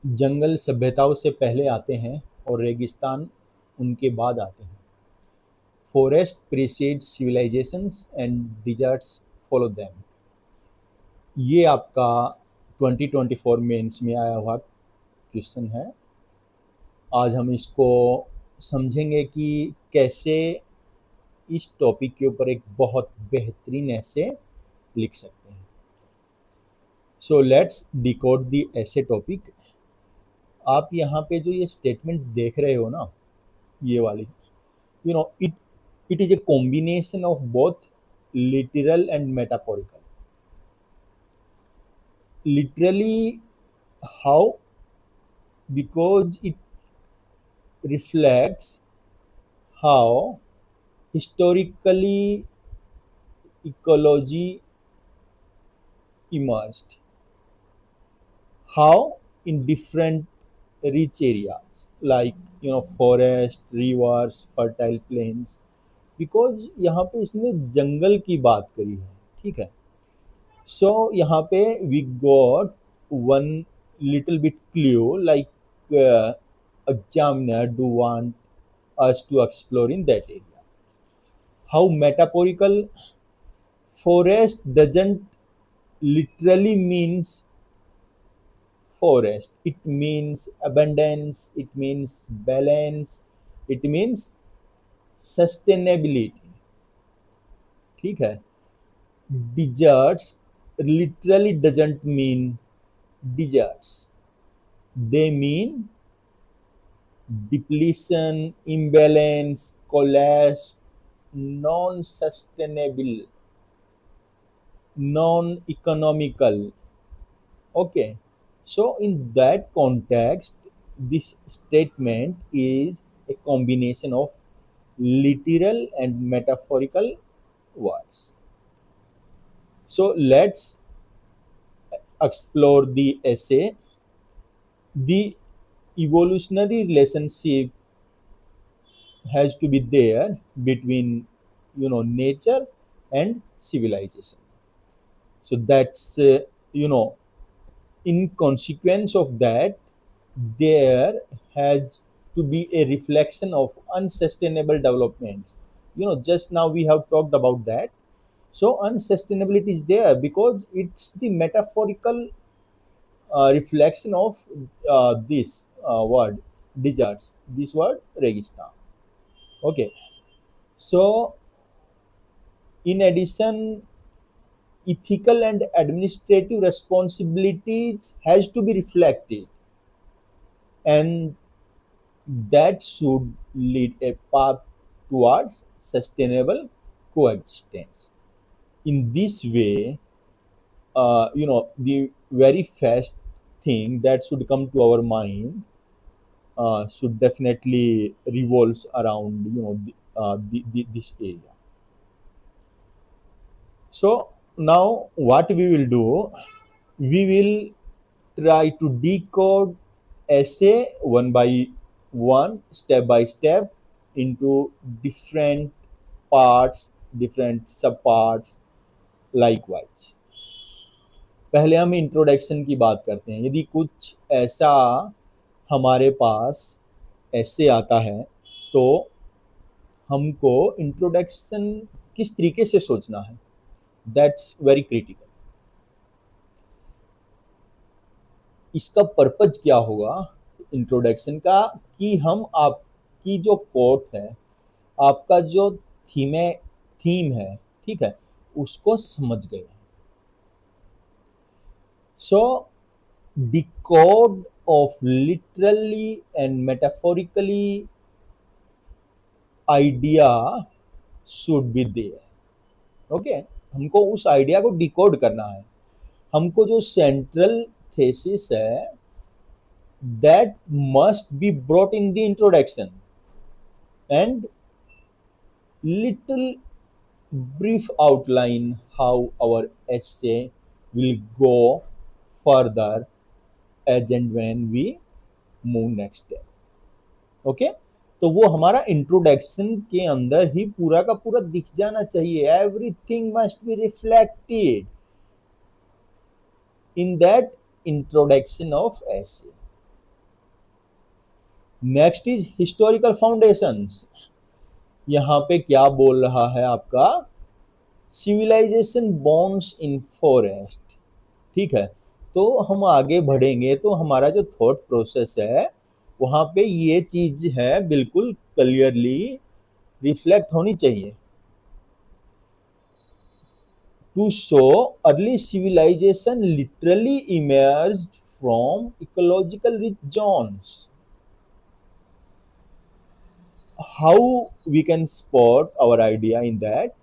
जंगल सभ्यताओं से पहले आते हैं और रेगिस्तान उनके बाद आते हैं। Forest precedes civilizations and deserts follow them. ये आपका 2024 मेंस में आया हुआ क्वेश्चन है। आज हम इसको समझेंगे कि कैसे इस टॉपिक के ऊपर एक बहुत बेहतरीन ऐसे लिख सकते हैं। सो लेट्स डिकोड द ऐसे टॉपिक। आप यहाँ पे जो ये स्टेटमेंट देख रहे हो ना, ये वाली, it is a combination of both literal and metaphorical. Literally, how? Because it reflects how historically ecology emerged, how in different rich areas like forest, rivers, fertile plains. Because यहाँ पे इसने जंगल की बात करी है, ठीक है। सो यहाँ पे we got one little bit clue like examiner do want us to explore in that area. How metaphorical? Forest doesn't literally means forest. It means abundance, it means balance, it means sustainability, ठीक है। Deserts literally doesn't mean deserts. They mean depletion, imbalance, collapse, non-sustainable, non-economical. Okay. So in that context, this statement is a combination of literal and metaphorical words. So let's explore the essay. The evolutionary relationship has to be there between nature and civilization. So that's in consequence of that, there has to be a reflection of unsustainable developments. Just now we have talked about that. So unsustainability is there because it's the metaphorical reflection of this word deserts, this word registan. Okay. So in addition, ethical and administrative responsibilities has to be reflected, and that should lead a path towards sustainable coexistence. In this way, the very first thing that should come to our mind should definitely revolves around this area. So now what we will do, we will try to decode essay one by one, step by step, into different parts, different subparts likewise. पहले हम introduction की बात करते हैं। यदि कुछ ऐसा हमारे पास ऐसे आता है तो हमको इंट्रोडक्शन किस तरीके से सोचना है, दैट्स वेरी क्रिटिकल। इसका पर्पज क्या होगा इंट्रोडक्शन का, कि हम आपकी जो कोट है, आपका जो थीम है, ठीक है, उसको समझ गए। So decode of literally and metaphorically idea should be there. Okay, हमको उस आइडिया को डिकोड करना है। हमको जो सेंट्रल थेसिस है, that must be brought in the introduction, and little brief outline how our essay will go further as and when we move next step. Okay, तो वो हमारा इंट्रोडक्शन के अंदर ही पूरा का पूरा दिख जाना चाहिए। Everything must be reflected in that introduction of essay. Next is historical foundations. यहाँ पे क्या बोल रहा है आपका, सिविलाइजेशन बॉर्न्स इन फॉरेस्ट। ठीक है, तो हम आगे बढ़ेंगे तो हमारा जो थॉट प्रोसेस है वहाँ पे ये चीज है बिल्कुल क्लियरली रिफ्लेक्ट होनी चाहिए। To show early civilization literally emerged from ecological rich zones. How we can spot our idea in that?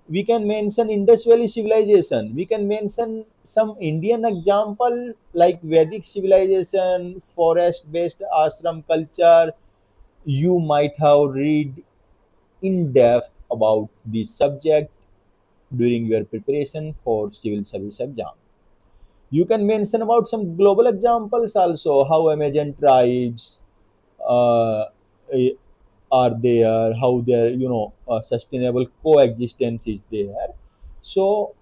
We can mention Indus Valley civilization. We can mention some Indian example like Vedic civilization, forest-based ashram culture. You might have read in depth about this subject during your preparation for civil service exam. You can mention about some global examples also, how Amazon tribes uh, eh, are there, how their sustainable coexistence is there. So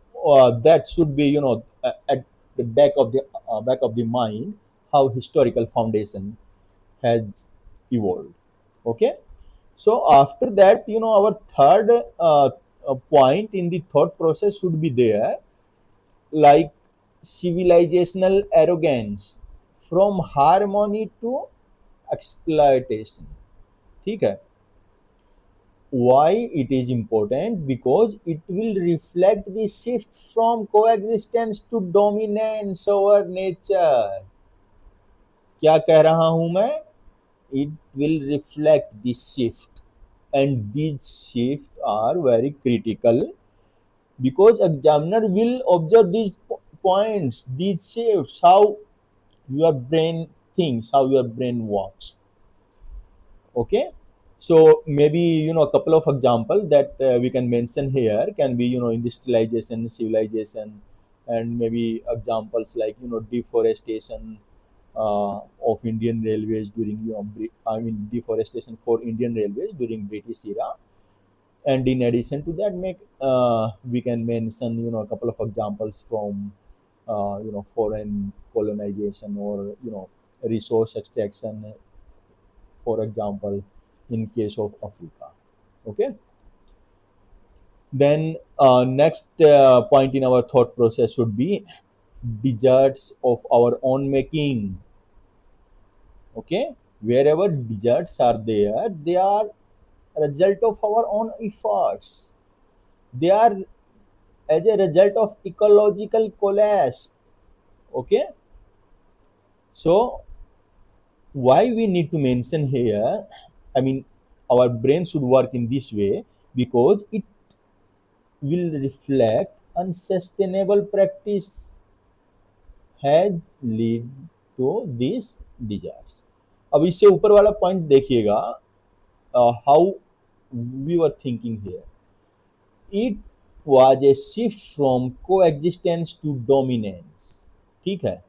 that should be at the back of the mind how historical foundation has evolved. Okay, so after that, our third point in the thought process should be there, like civilizational arrogance from harmony to exploitation. ठीक है, why it is important? Because it will reflect the shift from coexistence to dominance over nature. क्या कह रहा हूं मैं? It will reflect this shift, and these shifts are very critical because examiner will observe these points, these shifts, how your brain thinks, how your brain works. Okay, so maybe a couple of examples that we can mention here can be industrialization, civilization, and maybe examples like deforestation of Indian railways during deforestation for Indian railways during British era. And in addition to that, make we can mention a couple of examples from foreign colonization or resource extraction, for example, in case of Africa. Okay. Then next point in our thought process should be deserts of our own making. Okay, wherever deserts are there, they are a result of our own efforts. They are as a result of ecological collapse. Okay, so why we need to mention here, I mean, our brain should work in this way because it will reflect unsustainable practice has lead to these desires. अब इससे ऊपर वाला point देखिएगा, how we were thinking here, it was a shift from coexistence to dominance. ठीक है,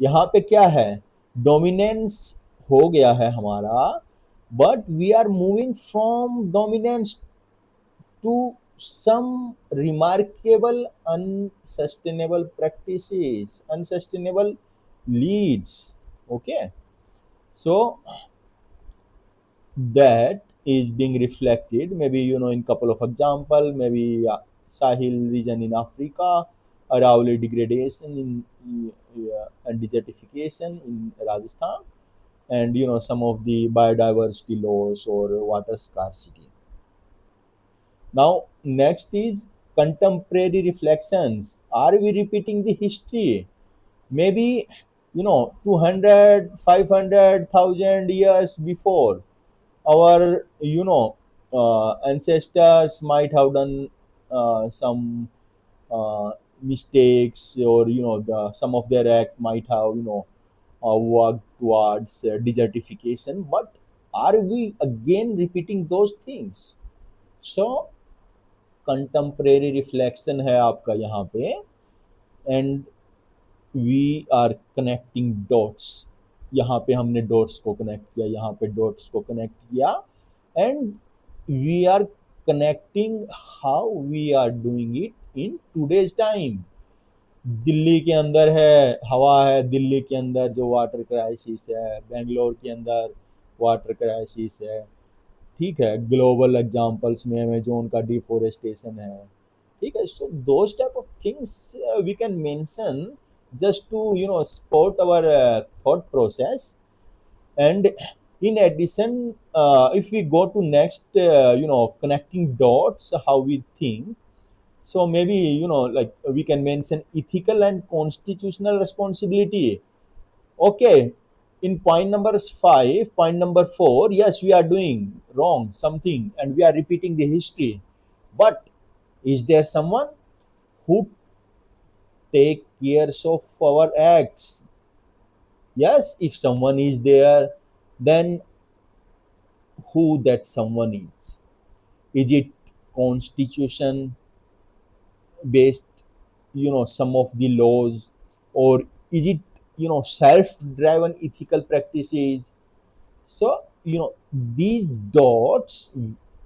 यहाँ पे क्या है, डोमिनेंस हो गया है हमारा, but we are moving from dominance to some remarkable unsustainable practices, unsustainable leads. Okay, so that is being reflected maybe in couple of example, maybe Sahel region in Africa, Aravalli degradation and desertification in Rajasthan, and some of the biodiversity loss or water scarcity. Now, next is contemporary reflections. Are we repeating the history? Maybe, 200, 500,000 years before, our, ancestors might have done some mistakes, or, some of their act might have, worked towards desertification. But are we again repeating those things? So, contemporary reflection है आपका यहाँ पे, and we are connecting dots. यहाँ पे हमने dots को connect किया, यहाँ पे डॉट्स को कनेक्ट किया, and we are connecting how we are doing it in today's time. Delhi के अंदर है हवा है, दिल्ली के अंदर जो वाटर क्राइसिस है, बेंगलोर के अंदर वाटर क्राइसिस है, ठीक है, ग्लोबल एग्जांपल्स में अमेजोन का डिफोरेस्टेशन है, ठीक है। So those type of things we can mention just to support our thought process. And in addition, if we go to next, connecting dots, how we think. So maybe like we can mention ethical and constitutional responsibility. Okay, in point number 5, point number 4, yes, we are doing wrong something and we are repeating the history. But is there someone who take cares of our acts? Yes, if someone is there, then who that someone is? Is it constitution based, some of the laws, or is it self-driven ethical practices? So these dots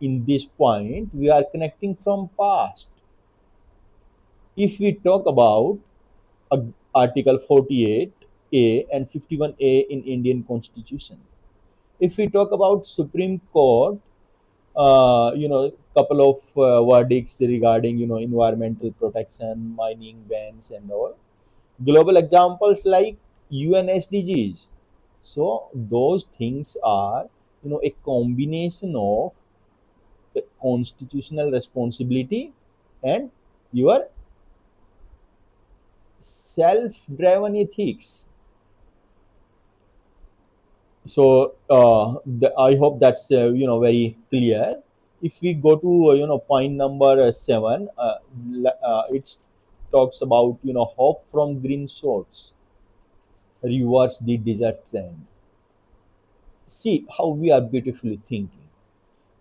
in this point we are connecting from past. If we talk about article 48A and 51A in Indian constitution, if we talk about Supreme Court, couple of verdicts regarding environmental protection, mining bans and all, global examples like UN SDGs. So those things are a combination of constitutional responsibility and your self-driven ethics. So I hope that's very clear. If we go to point number 7, it talks about hope from green shoots, reverse the desert trend. See how we are beautifully thinking.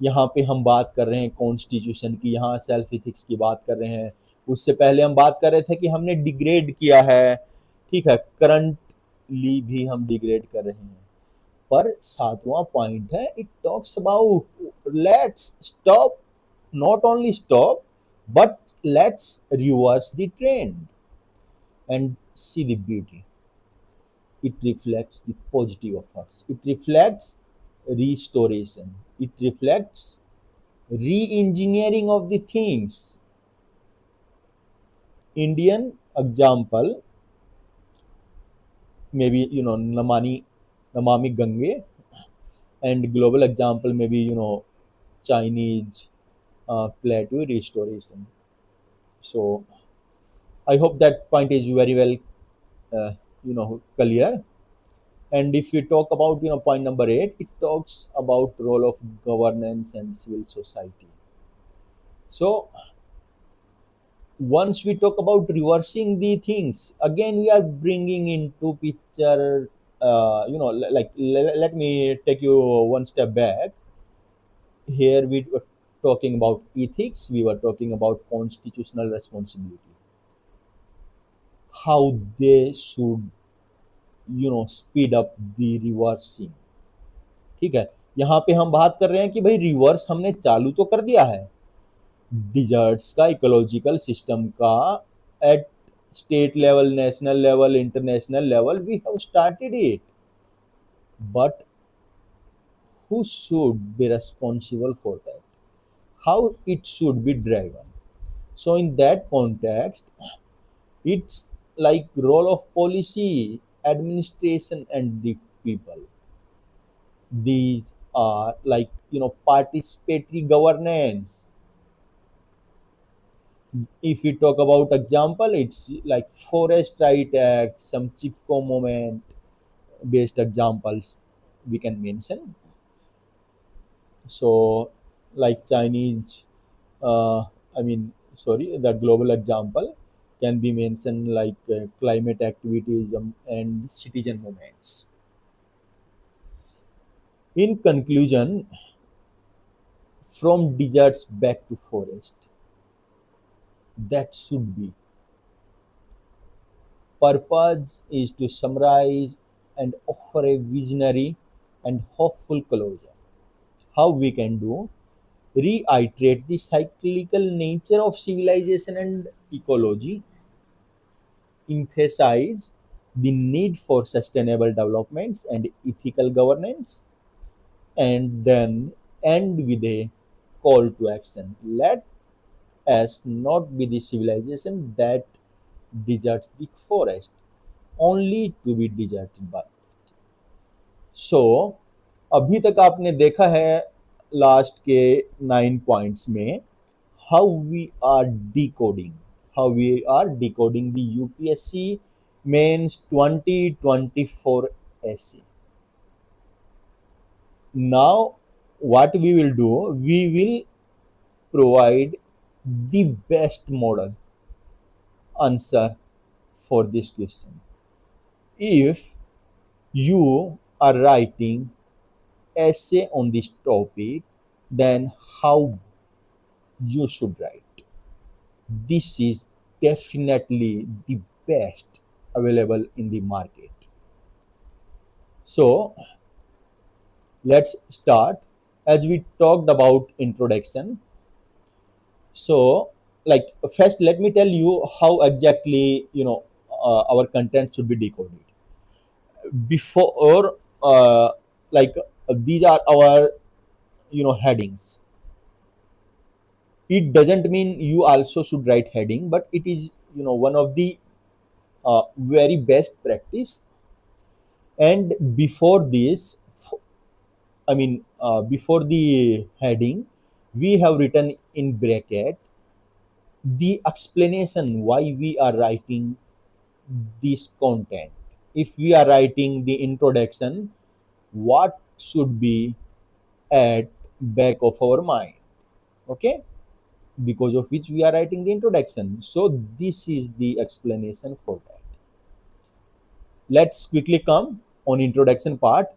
यहाँ पे हम बात कर रहे हैं constitution की, यहाँ self ethics की बात कर रहे हैं। उससे पहले हम बात कर रहे थे कि हमने डिग्रेड किया है, ठीक है, करंटली भी हम डिग्रेड कर रहे हैं। पर सातवां पॉइंट है, it talks about let's stop, not only stop but let's reverse the trend and see the beauty. It reflects the positive efforts, it reflects restoration, it reflects re-engineering of the things. Indian example maybe namami gange, and global example maybe Chinese plateau restoration. So I hope that point is very well clear. And if we talk about point number 8, it talks about role of governance and civil society. So once we talk about reversing the things, again we are bringing into picture, let me take you one step back. Here we were talking about ethics, we were talking about constitutional responsibility, how they should speed up the reversing, ठीक है। यहाँ पे हम बात कर रहे हैं कि भाई रिवर्स हमने चालू तो कर दिया है, डिजर्ट्स का इकोलॉजिकल सिस्टम का, at state level, national level, international level we have started it, but who should be responsible for that, how it should be driven. So in that context, it's like role of policy, administration and the people. These are like participatory governance. If we talk about example, it's like forest right act, some chipco moment based examples we can mention. So like Chinese, I mean, sorry, the global example can be mentioned like climate activism and citizen movements. In conclusion, from deserts back to forest, that should be purpose is to summarize and offer a visionary and hopeful closure. How we can do? Reiterate the cyclical nature of civilization and ecology, emphasize the need for sustainable developments and ethical governance, and then end with a call to action. Let us not be the civilization that deserts the forest, only to be deserted by. सो अभी तक आपने देखा है last के 9 points में how we are decoding how we are decoding the UPSC mains 2024 SC. Now what we will do, we will provide the best model answer for this question. If you are writing essay on this topic, then how you should write? This is definitely the best available in the market. So let's start. As we talked about introduction, so like first let me tell you how exactly our content should be decoded before like these are our headings. It doesn't mean you also should write heading, but it is one of the very best practice. And before this, before the heading, we have written in bracket the explanation why we are writing this content. If we are writing the introduction, what should be at back of our mind? Okay, because of which we are writing the introduction. So this is the explanation for that. Let's quickly come on introduction part.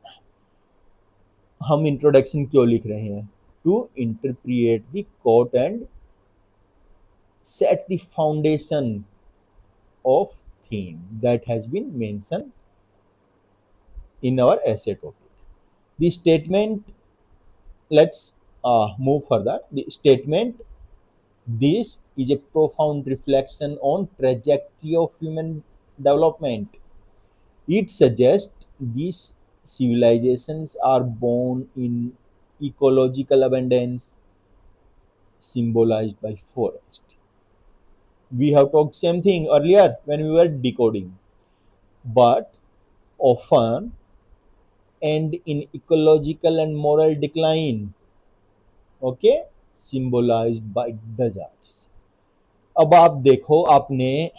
हम introduction क्यों लिख रहे हैं? To interpret the quote and set the foundation of theme that has been mentioned in our essay topic. The statement, let's move further. The statement, this is a profound reflection on trajectory of human development. It suggests these civilizations are born in ecological abundance symbolized by forest. We have talked same thing earlier when we were decoding, but often end in ecological and moral decline, okay, symbolized by deserts. अब आप देखो, आपने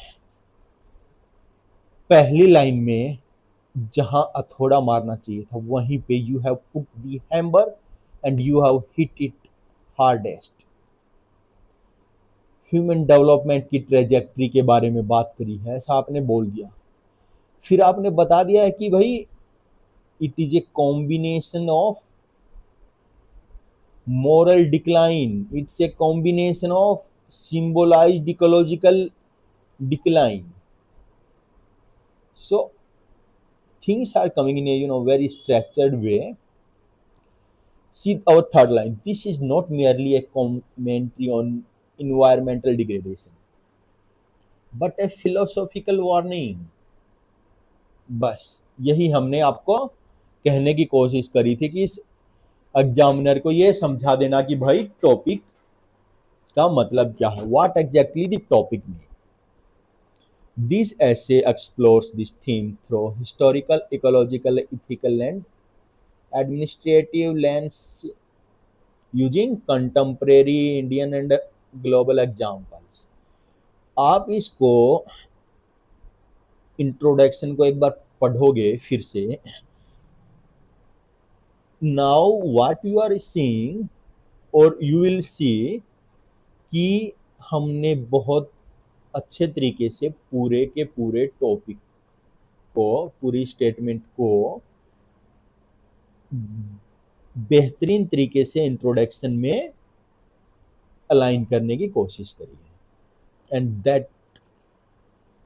पहली line में जहां हथौड़ा मारना चाहिए था वहीं पे you have put the hammer and you have hit it hardest. Human development की ट्रेजेक्ट्री के बारे में बात करी है, ऐसा आपने बोल दिया. फिर आपने बता दिया है कि भाई it is a combination of moral decline, it's a combination of symbolized ecological decline. So things are coming in a very structured way. See our third line, this is not merely a commentary on environmental degradation but a philosophical warning. बस यही हमने आपको कहने की कोशिश करी थी कि इस एग्जामिनर को ये समझा देना कि भाई टॉपिक का मतलब क्या है, what exactly the topic mean. This essay explores this theme through historical, ecological, ethical and administrative lens using contemporary Indian and global examples. आप इसको इंट्रोडक्शन को एक बार पढ़ोगे फिर से. Now what you are seeing और यू विल सी कि हमने बहुत अच्छे तरीके से पूरे के पूरे टॉपिक को, पूरी स्टेटमेंट को बेहतरीन तरीके से इंट्रोडक्शन में अलाइन करने की कोशिश करी है. And that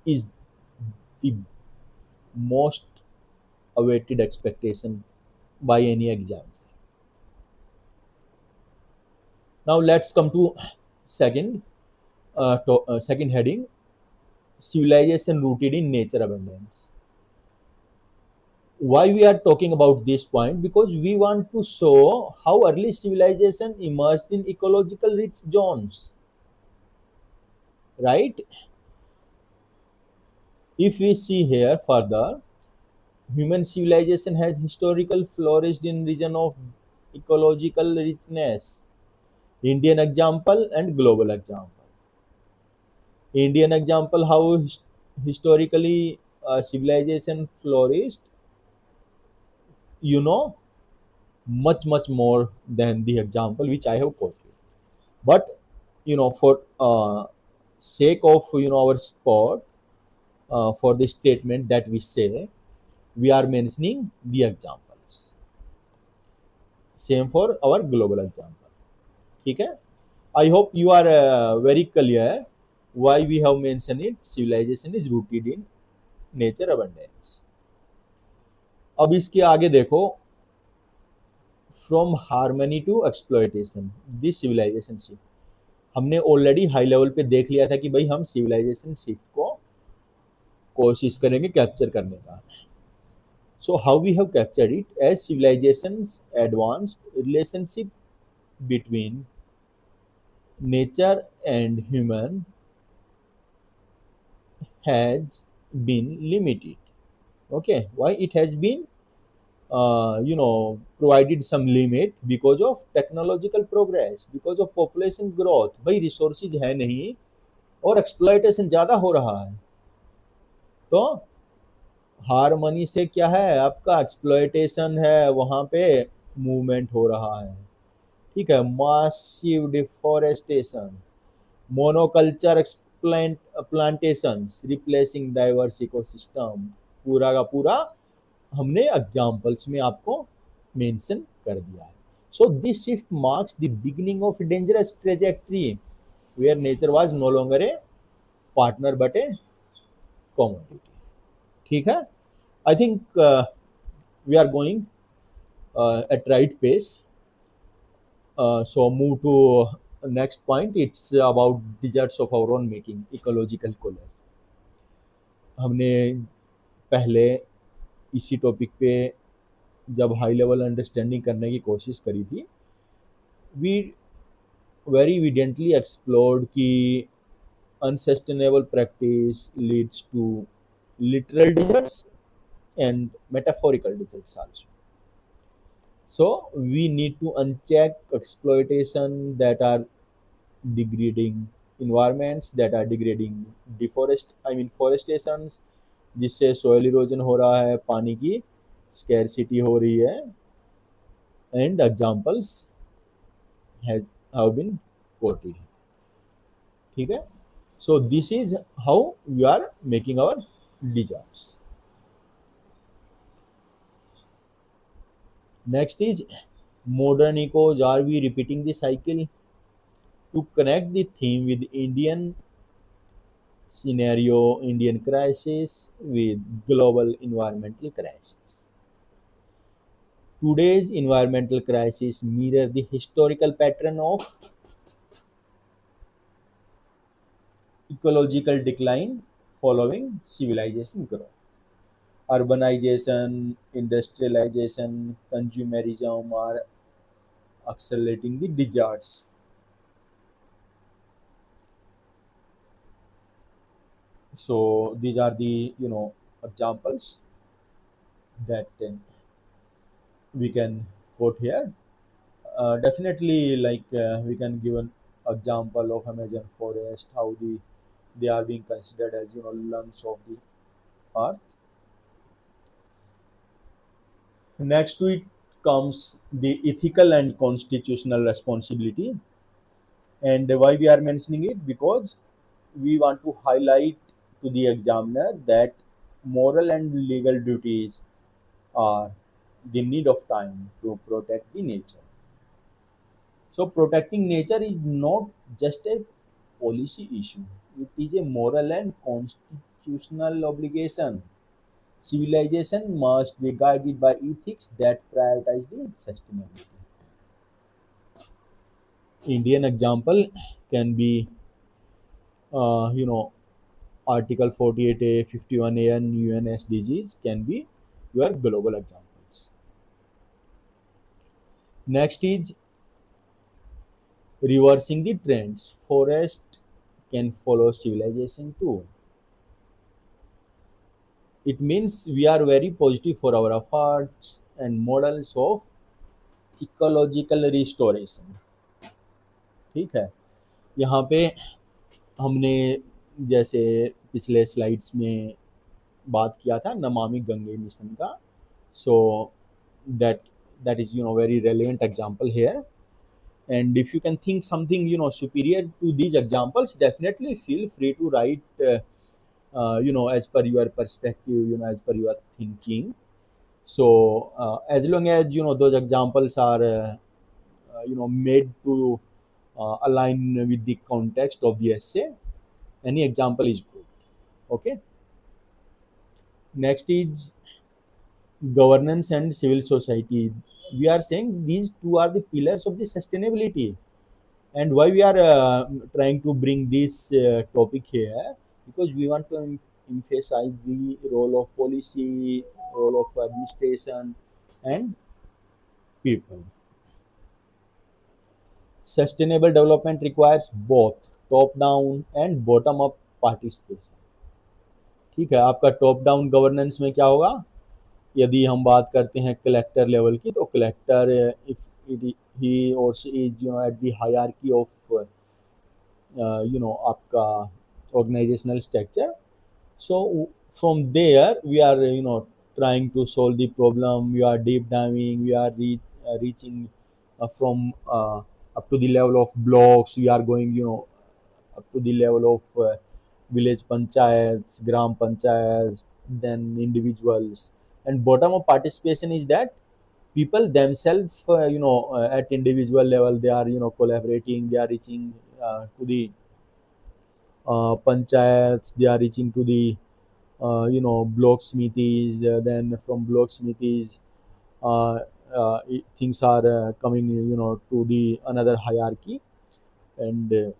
is the most awaited expectation by any exam. Now let's come to second heading, civilization rooted in nature abundance. why we are talking about this point? Because we want to show how early civilization emerged in ecological rich zones, right? If we see here further, human civilization has historically flourished in region of ecological richness. Indian example and global example. Indian example, how historically civilization flourished, you know, much more than the example which I have quoted. But for sake of our sport, for the statement that we say, we are mentioning the examples. Same for our global example. ठीक है? I hope you are very clear why we have mentioned it. Civilization is rooted in nature abundance. अब इसके आगे देखो, from harmony to exploitation this civilization shift. हमने already high level पे देख लिया था कि भाई हम सिविलाइजेशन शिफ्ट को कोशिश करेंगे कैप्चर करने का। So how we have captured it as civilizations advanced relationship between nature and human has been limited. Okay, why it has been provided some limit? Because of technological progress, because of population growth। भाई resources है नहीं और exploitation ज्यादा हो रहा है, तो harmony से क्या है, आपका एक्सप्लॉयटेशन है, वहां पे मूवमेंट हो रहा है। ठीक है, massive deforestation, monoculture explant plantations replacing diverse ecosystem, पूरा का पूरा हमने एग्जांपल्स में आपको मेंशन कर दिया है। So this shift marks the beginning of dangerous trajectory where nature was no longer a partner but a commodity. ठीक है, I think we are going at right pace. So move to next point. It's about deserts of our own making, ecological collapse। हमने पहले इसी topic पे जब high level understanding करने की कोशिश करी थी, वी वेरी evidently explored कि unsustainable practice leads to literal deserts and metaphorical deserts also। So we need to uncheck exploitation that are degrading environments, that are degrading forestations, जिससे soil erosion हो रहा है, पानी की scarcity हो रही है, and examples have been quoted। ठीक है, so this is how we are making our deserts। Next is modern ecos, are we repeating the cycle? To connect the theme with Indian scenario, Indian crisis with global environmental crisis. Today's environmental crisis mirror the historical pattern of ecological decline following civilization growth. Urbanization, industrialization, consumerism are accelerating the deserts। So these are the examples that we can quote here। Definitely, like we can give an example of Amazon forest, how they are being considered as lungs of the earth। Next to it comes the ethical and constitutional responsibility, and why we are mentioning it? Because we want to highlight to the examiner that moral and legal duties are the need of time to protect the nature। So protecting nature is not just a policy issue, it is a moral and constitutional obligation। Civilization must be guided by ethics that prioritize the sustainability। Indian example can be, uh, you know, Article 48A, 51A, and UN SDGs can be your global examples. Next is reversing the trends. Forest can follow civilization too. It means we are very positive for our efforts and models of ecological restoration. ठीक है. यहाँ पे हमने जैसे पिछले slides में बात किया था नमामि गंगे मिशन का. So that that is very relevant example here. And if you can think something superior to these examples, definitely feel free to write as per your perspective, as per your thinking. So as long as those examples are made to align with the context of the essay, any example is good. Okay. Next is governance and civil society. We are saying these two are the pillars of the sustainability. And why we are trying to bring this topic here, because we want to emphasize the role of policy, role of administration, and people. Sustainable development requires both top down and bottom up participation. ठीक है. आपका top down governance में क्या होगा? यदि हम बात करते हैं कलेक्टर लेवल की, तो कलेक्टर इफ ही और she is at the hierarchy of आपका organizational structure. So from there we are trying to solve the problem. We are deep diving. We are reaching from up to the level of blocks. We are going up to the level of village panchayats, gram panchayats, then individuals. And bottom of participation is that people themselves at individual level they are collaborating. They are reaching to the panchayats. They are reaching to the block smithies. Then from block smithies things are coming to the another hierarchy. And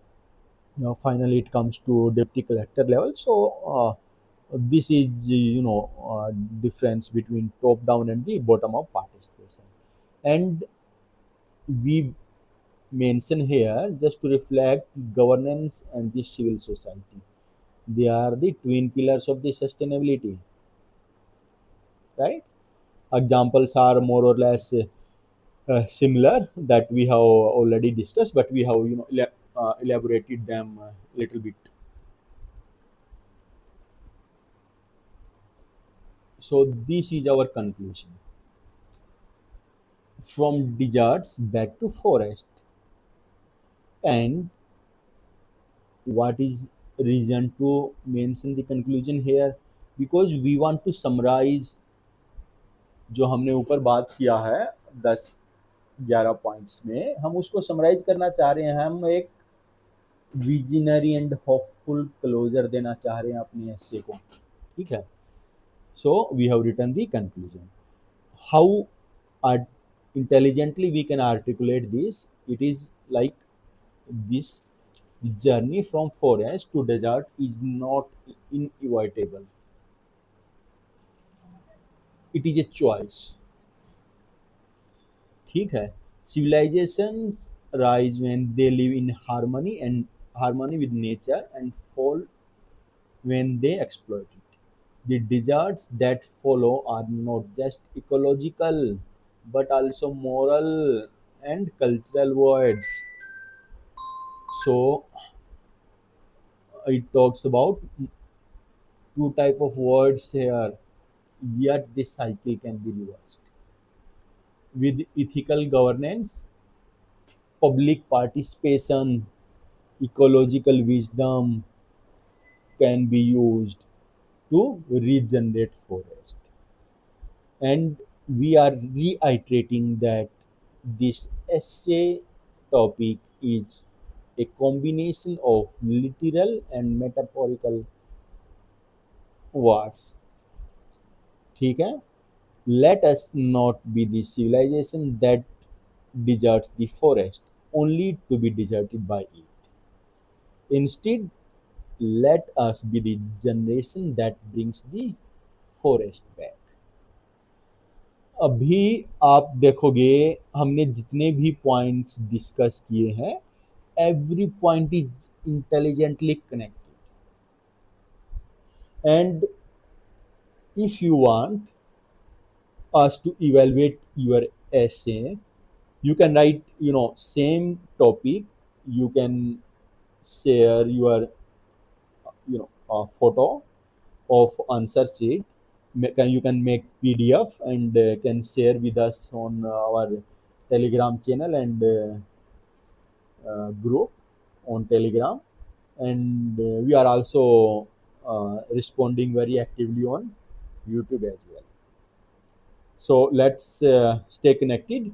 finally it comes to deputy collector level. So this is difference between top down and the bottom up participation. And we mention here just to reflect governance and the civil society. They are the twin pillars of the sustainability, right? Examples are more or less similar that we have already discussed, but we have elaborated them a little bit. So this is our conclusion. From deserts back to forest. And what is reason to mention the conclusion here? Because we want to summarize जो हमने ऊपर बात किया है 10-11 points में, हम उसको summarise करना चाह रहे हैं. हम एक विजनरी एंड होपफुल क्लोजर देना चाह रहे हैं अपने एस्से को. ठीक है. So we have written the conclusion. How intelligently we can articulate this? It is like this: journey from forest to desert is not inevitable. It is a choice. ठीक है. Civilizations rise when they live in harmony with nature and fall when they exploit it. The deserts that follow are not just ecological but also moral and cultural voids. So it talks about two type of words here, yet this cycle can be reversed. With ethical governance, public participation, ecological wisdom can be used to regenerate forest. And we are reiterating that this essay topic is a combination of literal and metaphorical words. ठीक है. Let us not be the civilization that deserts the forest only to be deserted by it. Instead, let us be the generation that brings the forest back. अभी आप देखोगे हमने जितने भी points discuss किए हैं, every point is intelligently connected. And if you want us to evaluate your essay, you can write, same topic. You can share your, photo of answer sheet. You can make PDF and can share with us on our Telegram channel and group on Telegram. And we are also responding very actively on YouTube as well. So let's stay connected.